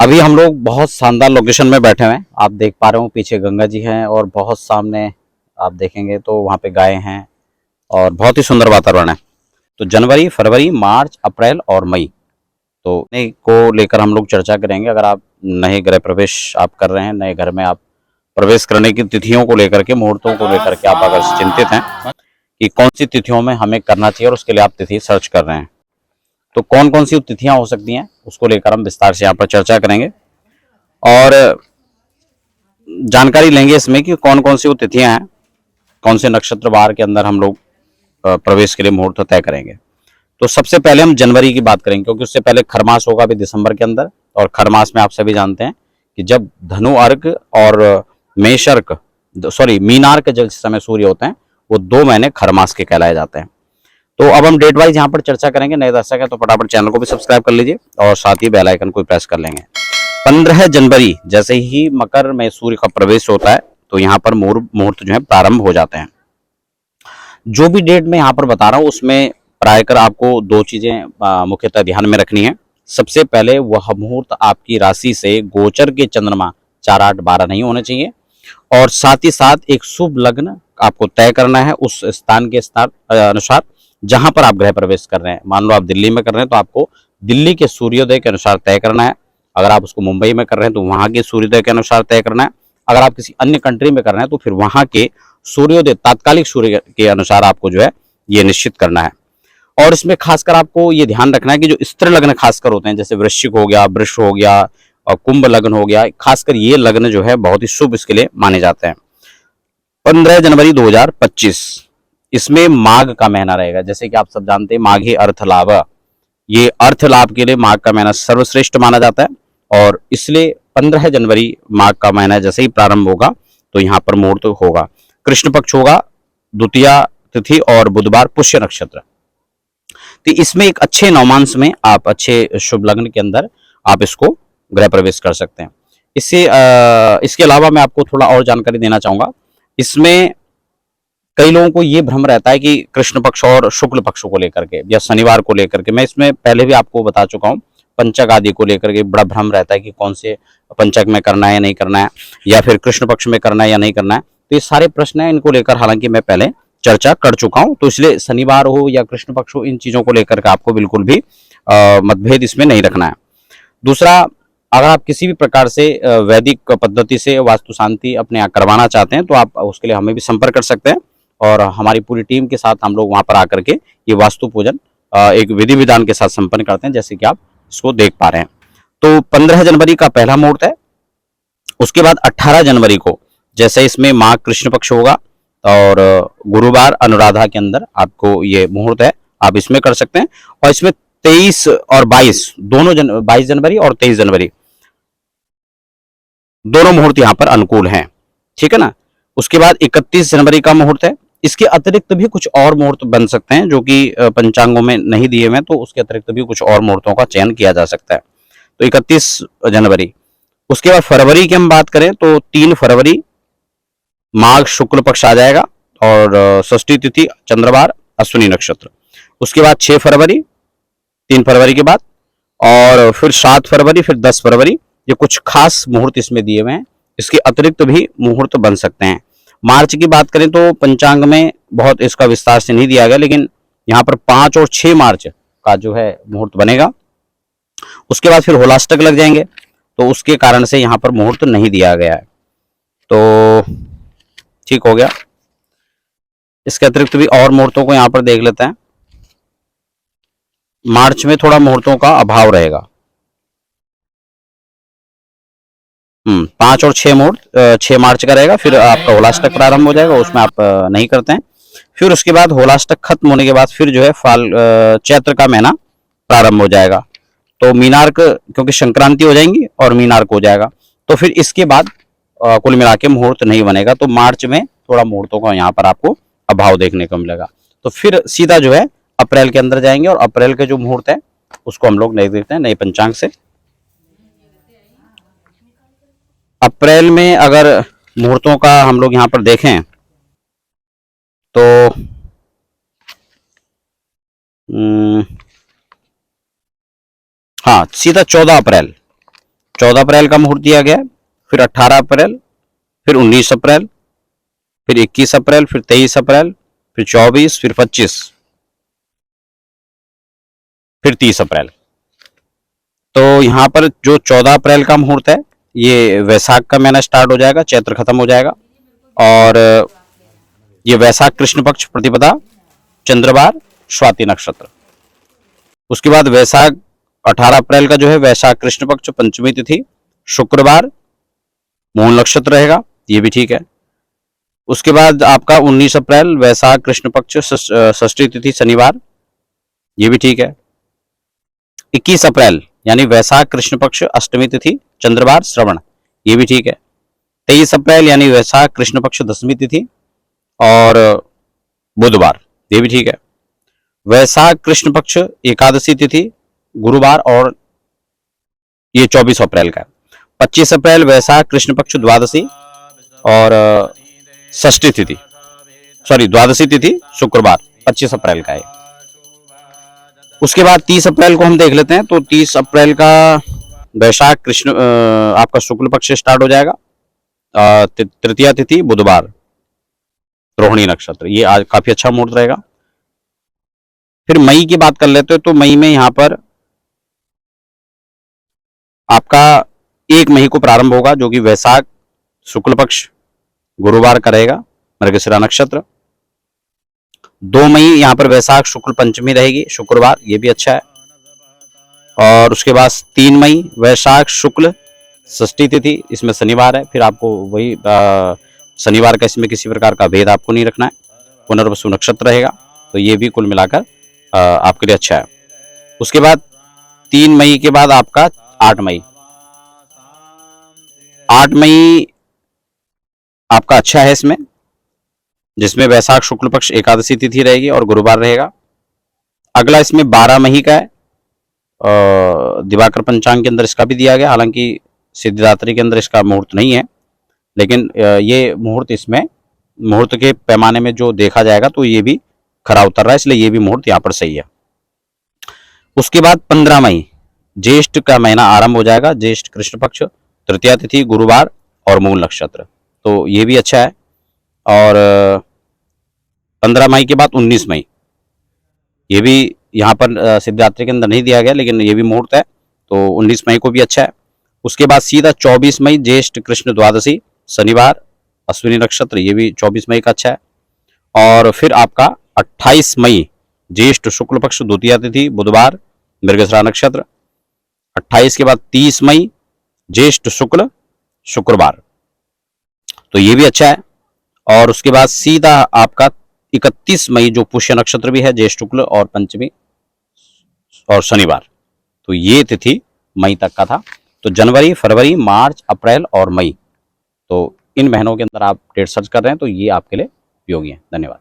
अभी हम लोग बहुत शानदार लोकेशन में बैठे हुए हैं। आप देख पा रहे हो पीछे गंगा जी हैं और बहुत सामने आप देखेंगे तो वहाँ पे गाय हैं और बहुत ही सुंदर वातावरण है। तो जनवरी, फरवरी, मार्च, अप्रैल और मई तो नए को लेकर हम लोग चर्चा करेंगे। अगर आप नए गृह प्रवेश आप कर रहे हैं, नए घर में आप प्रवेश करने की तिथियों को लेकर के, मुहूर्तों को लेकर के आप अगर चिंतित हैं कि कौन सी तिथियों में हमें करना चाहिए और उसके लिए आप तिथि सर्च कर रहे हैं, तो कौन कौन सी तिथियां हो सकती हैं उसको लेकर हम विस्तार से यहाँ पर चर्चा करेंगे और जानकारी लेंगे इसमें कि कौन कौन सी वो तिथियां हैं, कौन से नक्षत्र वार के अंदर हम लोग प्रवेश के लिए मुहूर्त तय करेंगे। तो सबसे पहले हम जनवरी की बात करेंगे, क्योंकि उससे पहले खरमास होगा अभी दिसंबर के अंदर। और खरमास में आप सभी जानते हैं कि जब धनु अर्क और मेष अर्क, सॉरी मीनार्क जब समय सूर्य होते हैं, वो 2 महीने खरमास के कहलाए जाते हैं। तो अब हम डेट वाइज यहाँ पर चर्चा करेंगे। नए दर्शक है तो फटाफट चैनल को भी सब्सक्राइब कर लीजिए और साथ ही बेल आइकन को प्रेस कर लेंगे। 15 जनवरी जैसे ही मकर में सूर्य का प्रवेश होता है तो यहाँ पर मुहूर्त जो है प्रारंभ हो जाते हैं। जो भी डेट मैं यहाँ पर बता रहा हूँ उसमें प्रायकर आपको 2 चीजें मुख्यतः ध्यान में रखनी है। सबसे पहले वह मुहूर्त आपकी राशि से गोचर के चंद्रमा 4, 8, 12 नहीं होने चाहिए और साथ ही साथ एक शुभ लग्न आपको तय करना है उस स्थान के अनुसार जहां पर आप गृह प्रवेश कर रहे हैं। मान लो आप दिल्ली में कर रहे हैं तो आपको दिल्ली के सूर्योदय के अनुसार तय करना है। अगर आप उसको मुंबई में कर रहे हैं तो वहां के सूर्योदय के अनुसार तय करना है। अगर आप किसी अन्य कंट्री में कर रहे हैं तो फिर वहां के सूर्योदय, तात्कालिक सूर्य के अनुसार आपको जो है ये निश्चित करना है। और इसमें खासकर आपको ये ध्यान रखना है कि जो स्त्री लग्न खासकर होते हैं, जैसे वृश्चिक हो गया, वृष हो गया और कुंभ लग्न हो गया, खासकर ये लग्न जो है बहुत ही शुभ इसके लिए माने जाते हैं। 15 जनवरी 2025 इसमें माघ का महीना रहेगा। जैसे कि आप सब जानते हैं माघी अर्थ लाभ, ये अर्थ लाभ के लिए माघ का महीना सर्वश्रेष्ठ माना जाता है और इसलिए 15 जनवरी माघ का महीना जैसे ही प्रारंभ होगा तो यहाँ पर मुहूर्त होगा। कृष्ण पक्ष होगा, द्वितीया तिथि और बुधवार पुष्य नक्षत्र। तो इसमें एक अच्छे नवमांश में आप अच्छे शुभ लग्न के अंदर आप इसको गृह प्रवेश कर सकते हैं। इसके अलावा मैं आपको थोड़ा और जानकारी देना चाहूंगा। इसमें कई लोगों को ये भ्रम रहता है कि कृष्ण पक्ष और शुक्ल पक्ष को लेकर के या शनिवार को लेकर के, मैं इसमें पहले भी आपको बता चुका हूँ, पंचक आदि को लेकर के बड़ा भ्रम रहता है कि कौन से पंचक में करना है या नहीं करना है, या फिर कृष्ण पक्ष में करना है या नहीं करना है। तो ये सारे प्रश्न हैं, इनको लेकर हालांकि मैं पहले चर्चा कर चुका हूं, तो इसलिए शनिवार हो या कृष्ण पक्ष हो, इन चीजों को लेकर के आपको बिल्कुल भी मतभेद इसमें नहीं रखना है। दूसरा, अगर आप किसी भी प्रकार से वैदिक पद्धति से वास्तु शांति अपने यहाँ करवाना चाहते हैं तो आप उसके लिए हमें भी संपर्क कर सकते हैं और हमारी पूरी टीम के साथ हम लोग वहां पर आकर के ये वास्तु पूजन एक विधि विधान के साथ संपन्न करते हैं, जैसे कि आप इसको देख पा रहे हैं। तो 15 जनवरी का पहला मुहूर्त है। उसके बाद 18 जनवरी को जैसे इसमें माघ कृष्ण पक्ष होगा और गुरुवार अनुराधा के अंदर आपको ये मुहूर्त है, आप इसमें कर सकते हैं। और इसमें 23 और 22 दोनों 22 जनवरी और 23 जनवरी दोनों मुहूर्त यहाँ पर अनुकूल हैं, ठीक है ना। उसके बाद 31 जनवरी का मुहूर्त है। इसके अतिरिक्त भी कुछ और मुहूर्त बन सकते हैं जो कि पंचांगों में नहीं दिए हुए, तो उसके अतिरिक्त भी कुछ और मुहूर्तों का चयन किया जा सकता है। तो 31 जनवरी। उसके बाद फरवरी की हम बात करें तो 3 फरवरी माघ शुक्ल पक्ष आ जाएगा और षष्ठी तिथि चंद्रवार अश्विनी नक्षत्र। उसके बाद 6 फरवरी, 3 फरवरी के बाद, और फिर 7 फरवरी, फिर 10 फरवरी। ये कुछ खास मुहूर्त इसमें दिए हुए हैं। इसके अतिरिक्त भी मुहूर्त बन सकते हैं। मार्च की बात करें तो पंचांग में बहुत इसका विस्तार से नहीं दिया गया, लेकिन यहाँ पर 5 और 6 मार्च का जो है मुहूर्त बनेगा। उसके बाद फिर होलाष्टक लग जाएंगे, तो उसके कारण से यहाँ पर मुहूर्त नहीं दिया गया है। तो ठीक हो गया। इसके अतिरिक्त भी और मुहूर्तों को यहाँ पर देख लेते हैं। मार्च में थोड़ा मुहूर्तों का अभाव रहेगा। 5 और 6 मुहूर्त 6 मार्च का रहेगा। फिर आपका होलाष्टक प्रारंभ हो जाएगा, उसमें आप नहीं करते हैं। फिर उसके बाद होलाष्टक खत्म होने के बाद फिर जो है चैत्र का महीना प्रारंभ हो जाएगा। तो मीनार्क, क्योंकि संक्रांति हो जाएंगी और मीनार्क हो जाएगा, तो फिर इसके बाद कुल मिला के मुहूर्त नहीं बनेगा। तो मार्च में थोड़ा मुहूर्तों का यहाँ पर आपको अभाव देखने को मिलेगा। तो फिर सीधा जो है अप्रैल के अंदर जाएंगे और अप्रैल के जो मुहूर्त है उसको हम लोग नहीं देखते हैं नए पंचांग से। अप्रैल में अगर मुहूर्तों का हम लोग यहाँ पर देखें तो हाँ, सीधा 14 अप्रैल 14 अप्रैल का मुहूर्त दिया गया है, फिर 18 अप्रैल, फिर 19 अप्रैल, फिर 21 अप्रैल, फिर 23 अप्रैल, फिर 24, फिर 25, फिर 30 अप्रैल। तो यहाँ पर जो 14 अप्रैल का मुहूर्त है, ये वैशाख का महीना स्टार्ट हो जाएगा, चैत्र खत्म हो जाएगा, और ये वैशाख कृष्ण पक्ष प्रतिपदा, चंद्रवार, स्वाति नक्षत्र। उसके बाद वैशाख 18 अप्रैल का जो है वैशाख कृष्ण पक्ष पंचमी तिथि, शुक्रवार, मूल नक्षत्र रहेगा, ये भी ठीक है। उसके बाद आपका 19 अप्रैल वैशाख कृष्ण पक्ष षष्ठी तिथि, शनिवार, ये भी ठीक है। 21 अप्रैल यानी वैशाख कृष्ण पक्ष अष्टमी तिथि, चंद्रवार, श्रवण, ये भी ठीक है। 23 अप्रैल यानी वैशाख कृष्ण पक्ष दशमी तिथि और बुधवार, ये भी ठीक है। वैशाख कृष्ण पक्ष एकादशी तिथि, गुरुवार, और ये 24 अप्रैल का है। 25 अप्रैल वैशाख कृष्ण पक्ष द्वादशी और षष्ठी तिथि, सॉरी द्वादशी तिथि, शुक्रवार, 25 अप्रैल का है। उसके बाद 30 अप्रैल को हम देख लेते हैं। तो 30 अप्रैल का वैशाख कृष्ण आपका शुक्ल पक्ष स्टार्ट हो जाएगा, तृतीया तिथि, बुधवार, रोहिणी नक्षत्र, ये आज काफी अच्छा मुहूर्त रहेगा। फिर मई की बात कर लेते हैं। तो मई में यहाँ पर आपका 1 मई को प्रारंभ होगा, जो कि वैशाख शुक्ल पक्ष गुरुवार का रहेगा, मृगशिरा नक्षत्र। 2 मई यहाँ पर वैशाख शुक्ल पंचमी रहेगी, शुक्रवार, ये भी अच्छा है। और उसके बाद 3 मई वैशाख शुक्ल षष्ठी तिथि, इसमें शनिवार है। फिर आपको वही शनिवार का इसमें किसी प्रकार का भेद आपको नहीं रखना है, पुनर्वसु नक्षत्र रहेगा, तो ये भी कुल मिलाकर आपके लिए अच्छा है। उसके बाद 3 मई के बाद आपका 8 मई, 8 मई आपका अच्छा है इसमें, जिसमें वैशाख शुक्ल पक्ष एकादशी तिथि रहेगी और गुरुवार रहेगा। अगला इसमें 12 मई का है, दिवाकर पंचांग के अंदर इसका भी दिया गया, हालांकि सिद्धिदात्री के अंदर इसका मुहूर्त नहीं है, लेकिन ये मुहूर्त इसमें मुहूर्त के पैमाने में जो देखा जाएगा तो ये भी खरा उतर रहा है, इसलिए ये भी मुहूर्त यहाँ पर सही है। उसके बाद 15 मई ज्येष्ठ का महीना आरंभ हो जाएगा, ज्येष्ठ कृष्ण पक्ष, तृतीया तिथि, गुरुवार और मूल नक्षत्र, तो ये भी अच्छा है। और 15 मई के बाद 19 मई, ये भी यहाँ पर सिद्धिदात्री के अंदर नहीं दिया गया, लेकिन ये भी मुहूर्त है, तो 19 मई को भी अच्छा है। उसके बाद सीधा 24 मई ज्येष्ठ कृष्ण द्वादशी, शनिवार, अश्विनी नक्षत्र, ये भी 24 मई का अच्छा है। और फिर आपका 28 मई ज्येष्ठ शुक्ल पक्ष द्वितीया तिथि, बुधवार, मृगशिरा नक्षत्र। 28 के बाद 30 मई ज्येष्ठ शुक्ल, शुक्रवार, तो ये भी अच्छा है। और उसके बाद सीधा आपका 31 मई जो पुष्य नक्षत्र भी है, ज्येष्ठ शुक्ल और पंचमी और शनिवार, तो ये तिथि मई तक का था। तो जनवरी, फरवरी, मार्च, अप्रैल और मई, तो इन महीनों के अंदर आप डेट सर्च कर रहे हैं तो ये आपके लिए उपयोगी है। धन्यवाद।